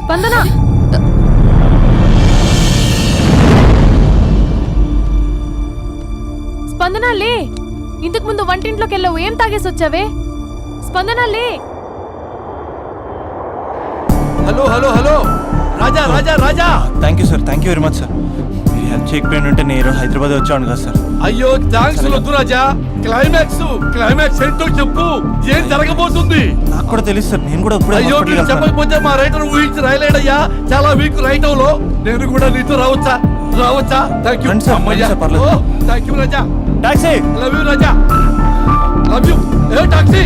స్పందన స్పందన లే, ఇంతకు ముందు వంటింట్లోకి వెళ్ళావు, ఏం తాగేసి వచ్చావే? స్పందన లే. Hello hello hello Raja Raja Raja. Thank you sir, thank you very much sir. మీరు హెల్ప్ చేయకపోయిన ఉంటే నేను హైదరాబాద్ వచ్చాను కదా సార్. అయ్యో థ్యాంక్స్ వద్దు రాజా. క్లైమాక్స్ ఏంటో చెప్పు, ఏం జరగబోతుంది? నాకు కూడా తెలుసు సార్, నేను కూడా ఇప్పుడు అయ్యో మీరు చెప్పకపోతే మా రైటర్ ఊహించి రాయలేడయ్యా. చాలా వీక్ రైటర్ లో నేను కూడా నీతో రావచ్చా? థ్యాంక్ యూ అమ్మయ్యా. Thank you Raja. Taxi. Love you Raja, love you. ఏ టాక్సీ.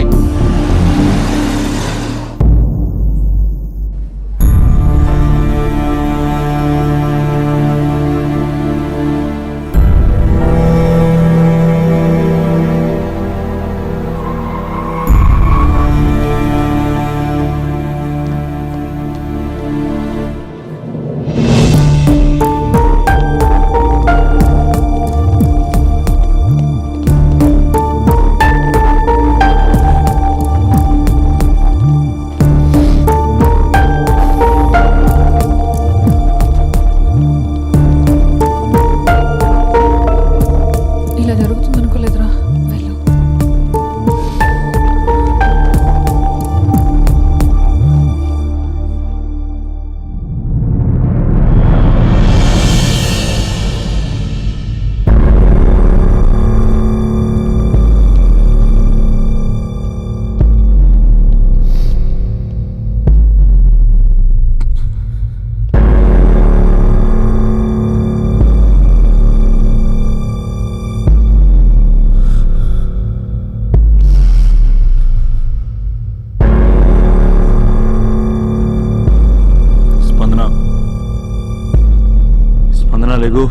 లేగు.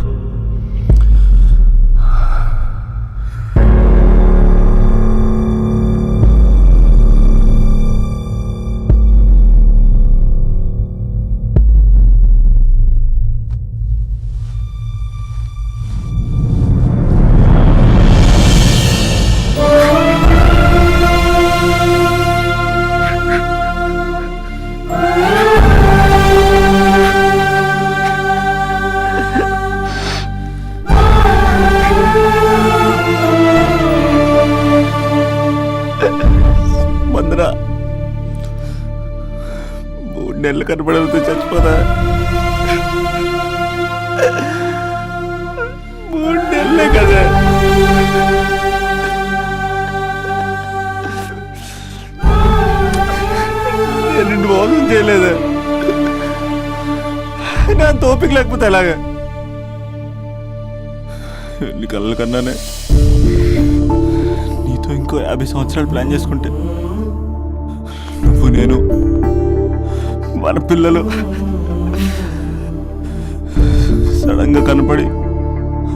మందరా 3 నెలలు కనబడితే చచ్చిపోదా? 3 నెలలే కదా. నేను నిన్ను మోసం చేయలేదా? నా తోపిక లేకపోతే ఎలాగా? ఎన్ని కళ్ళ కన్నానే నీతో ఇంకో 50 సంవత్సరాలు ప్లాన్ చేసుకుంటే నువ్వు నేను మన పిల్లలు సడన్ గా కనపడి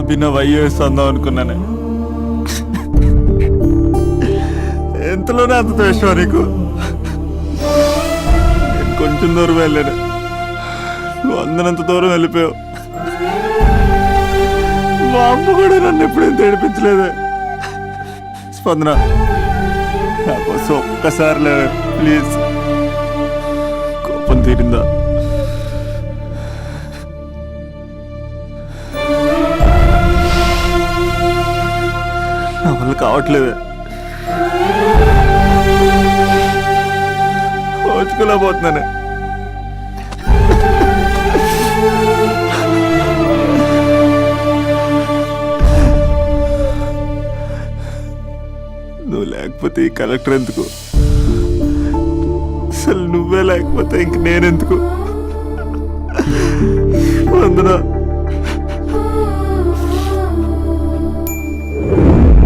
అభినవ్ అయ్యేస్తుందాం అనుకున్నానే. ఎంతలోనే అంత ద్వేషం నీకు. నేను కొంచెం దూరం వెళ్ళాను, నువ్వు అందనంత దూరం వెళ్ళిపోయావు. మా అమ్మ కూడా నన్ను ఎప్పుడేం ఏడిపించలేదే. స్పందన నా కోసం ఒక్కసారి లేదు ప్లీజ్. కోపం తీరిందా? నా వల్ల కావట్లేదే. ఓచుకోలేకపోతున్నానే. నువ్వు లేకపోతే ఈ కలెక్టర్ ఎందుకు? అసలు నువ్వే లేకపోతే ఇంక నేనెందుకు?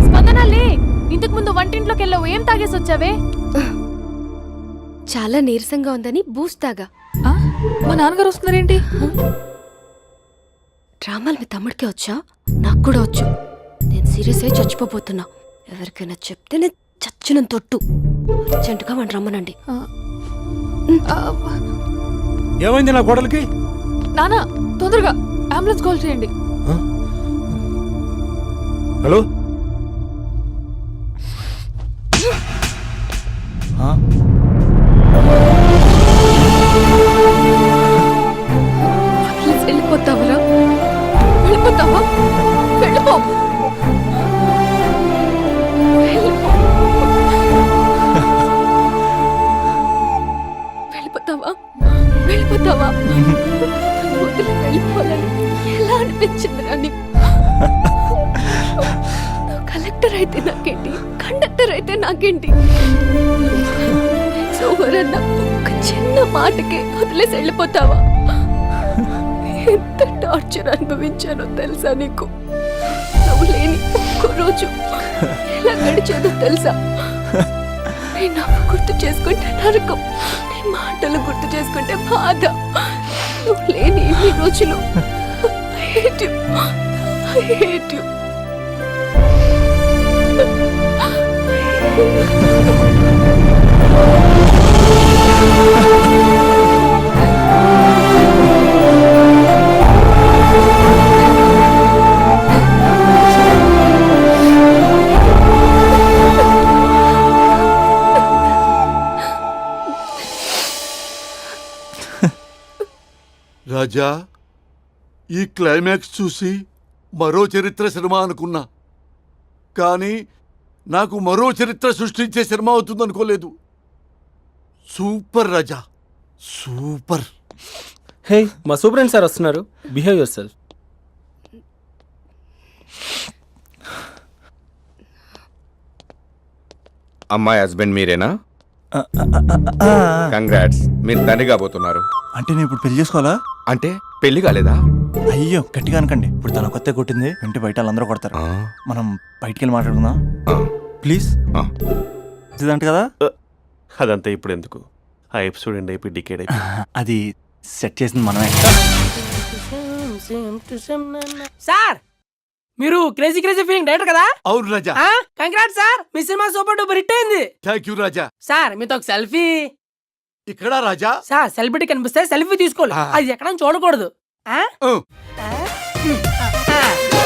స్పందన లే, ఇంతకు ముందు వంటింట్లోకి వెళ్ళావు, ఏం తాగేసి వచ్చావే? చాలా నీరసంగా ఉందని బూస్ట్ తాగా. మా నాన్నగారు వస్తున్నారేంటి? డ్రామాలు మీ తమ్ముడికే వచ్చా? నాకు కూడా వచ్చు. నేను సీరియస్ అయి చచ్చిపోతున్నా. ఎవరికైనా చెప్తే నేను చచ్చిన తొట్టు. అర్జెంటుగా వాడిని రమ్మనండి. ఏమైంది నా కోడలికి? నానా తొందరగా అంబులెన్స్ కాల్ చేయండి. హలో వెళ్ళిపోతావా? నన్ను వదిలి వెళ్ళిపోవాలని ఎలా అనిపించిందిరా నీకు? నువ్వు కలెక్టర్ అయితే నాకేంటి, కండక్టర్ అయితే నాకేంటి? సోమరన్న ఒక్క చిన్న మాటకే వదిలేసి వెళ్ళిపోతావా? ఎంత టార్చర్ అనుభవించానో తెలుసా నీకు? నువ్వు లేని ఒక్క రోజు ఎలా గడిచేదో తెలుసా? నీ నవ్వు గుర్తు చేసుకుంటే నరకం, నీ మాటలు గుర్తు చేసుకుంటే బాధ. నువ్వు లేని ఇన్ని రోజులు I hate you. I hate you. రాజా, ఈ క్లైమాక్స్ చూసి మరో చరిత్ర సినిమా అనుకున్నా, కానీ నాకు మరో చరిత్ర సృష్టించే సినిమా అవుతుందనుకోలేదు. సూపర్ రాజా, సూపర్. హే, మా సూపరెంట్ సార్ వస్తున్నారు. Behave your self. అమ్మాయి హస్బెండ్ మీరేనా? కంగ్రాట్స్, మీరు తండ్రి కాబోతున్నారు. అంటే నేను ఇప్పుడు పెళ్లి చేసుకోవాలా? అంటే పెళ్లి కాలేదా? అయ్యో గట్టిగా అనకండి. ఇప్పుడు తన కొత్త కొట్టింది, ఇంటి బయట వాళ్ళందరూ కొడతారు. మనం బయటికి వెళ్ళి మాట్లాడుకుందాం ప్లీజ్. ఇదంట కదా, అదంతా ఇప్పుడు ఎందుకు? ఆ ఎపిసోడ్ ఎండ్ అయిపోయి డికేడ్ అయిపోయి అది సెట్ చేసింది మనమే. సార్, మీరు క్రేజీ క్రేజీ ఫీలింగ్ డైరెక్టర్ కదా? అవును రాజా. కంగ్రాట్స్ సార్, మీ సినిమా సూపర్ డూపర్ హిట్ అయింది. Thank you Raja. సార్, మీతో ఒక సెల్ఫీ. ఇక్కడ రాజా. సార్, సెలబ్రిటీ కనిపిస్తే సెల్ఫీ తీసుకోవాలి, అది ఎక్కడ చూడకూడదు. ఆ.